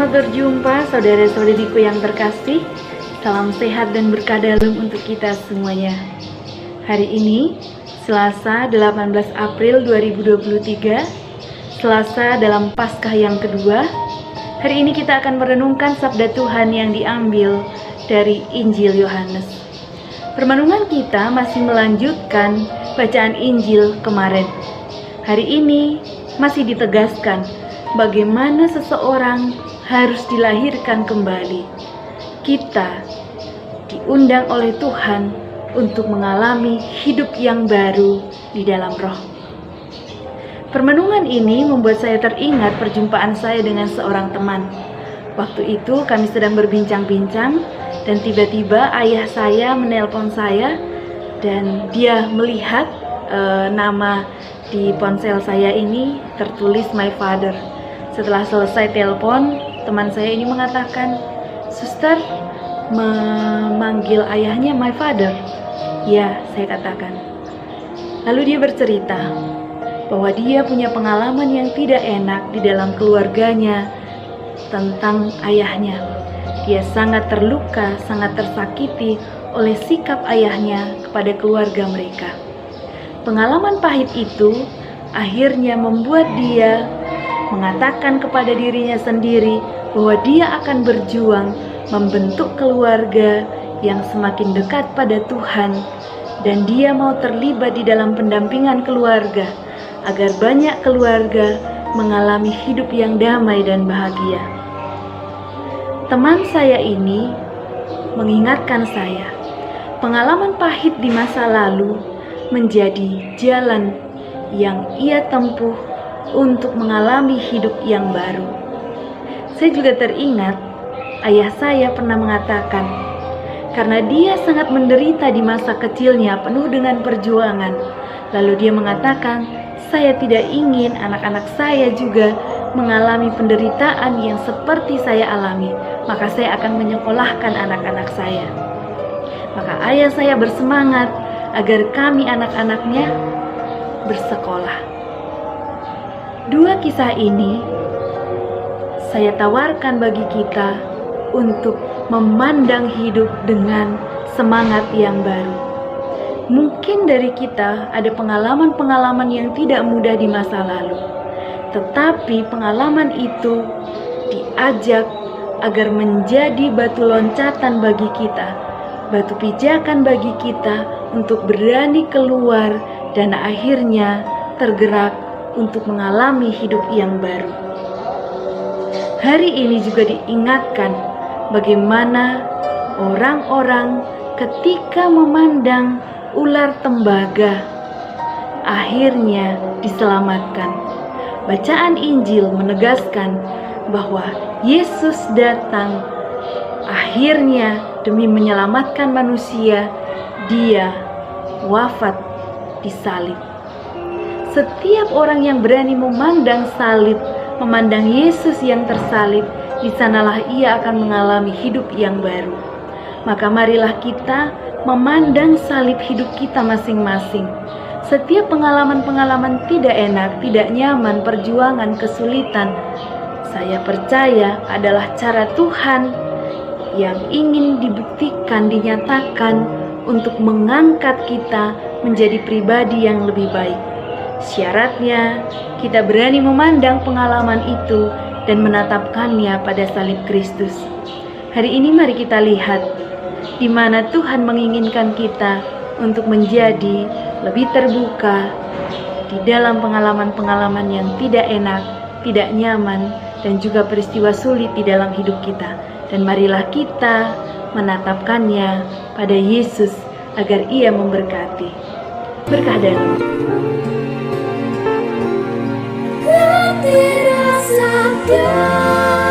selamat berjumpa saudara-saudariku yang terkasih. Salam sehat dan berkah dalam untuk kita semuanya. Hari ini, Selasa 18 April 2023, Selasa dalam Paskah yang kedua. Hari ini kita akan merenungkan sabda Tuhan yang diambil dari Injil Yohanes. Permenungan kita masih melanjutkan bacaan Injil kemarin. Hari ini masih ditegaskan bagaimana seseorang harus dilahirkan kembali. Kita diundang oleh Tuhan untuk mengalami hidup yang baru di dalam roh. Permenungan ini membuat saya teringat perjumpaan saya dengan seorang teman. Waktu itu kami sedang berbincang-bincang dan tiba-tiba ayah saya menelpon saya dan dia melihat nama di ponsel saya ini tertulis my father. Setelah selesai telepon, teman saya ini mengatakan, "Suster, memanggil ayahnya my father." Ya, saya katakan. Lalu dia bercerita bahwa dia punya pengalaman yang tidak enak di dalam keluarganya tentang ayahnya. Dia sangat terluka, sangat tersakiti oleh sikap ayahnya kepada keluarga mereka. Pengalaman pahit itu akhirnya membuat dia mengatakan kepada dirinya sendiri bahwa dia akan berjuang membentuk keluarga yang semakin dekat pada Tuhan, dan dia mau terlibat di dalam pendampingan keluarga agar banyak keluarga mengalami hidup yang damai dan bahagia. Teman saya ini mengingatkan saya, pengalaman pahit di masa lalu menjadi jalan yang ia tempuh untuk mengalami hidup yang baru. Saya juga teringat ayah saya pernah mengatakan, karena dia sangat menderita di masa kecilnya penuh dengan perjuangan, lalu dia mengatakan, saya tidak ingin anak-anak saya juga mengalami penderitaan yang seperti saya alami, maka saya akan menyekolahkan anak-anak saya. Maka ayah saya bersemangat agar kami anak-anaknya bersekolah. Dua kisah ini saya tawarkan bagi kita untuk memandang hidup dengan semangat yang baru. Mungkin dari kita ada pengalaman-pengalaman yang tidak mudah di masa lalu, tetapi pengalaman itu diajak agar menjadi batu loncatan bagi kita, batu pijakan bagi kita untuk berani keluar dan akhirnya tergerak untuk mengalami hidup yang baru. Hari ini juga diingatkan bagaimana orang-orang ketika memandang ular tembaga akhirnya diselamatkan. Bacaan Injil menegaskan bahwa Yesus datang akhirnya demi menyelamatkan manusia, dia wafat di salib. Setiap orang yang berani memandang salib, memandang Yesus yang tersalib, di sanalah ia akan mengalami hidup yang baru. Maka marilah kita memandang salib hidup kita masing-masing. Setiap pengalaman-pengalaman tidak enak, tidak nyaman, perjuangan, kesulitan, saya percaya adalah cara Tuhan yang ingin dibuktikan, dinyatakan untuk mengangkat kita menjadi pribadi yang lebih baik. Syaratnya, kita berani memandang pengalaman itu dan menatapkannya pada salib Kristus. Hari ini mari kita lihat di mana Tuhan menginginkan kita untuk menjadi lebih terbuka di dalam pengalaman-pengalaman yang tidak enak, tidak nyaman, dan juga peristiwa sulit di dalam hidup kita. Dan marilah kita menatapkannya pada Yesus agar ia memberkati. Berkah dalam. Tidak sadar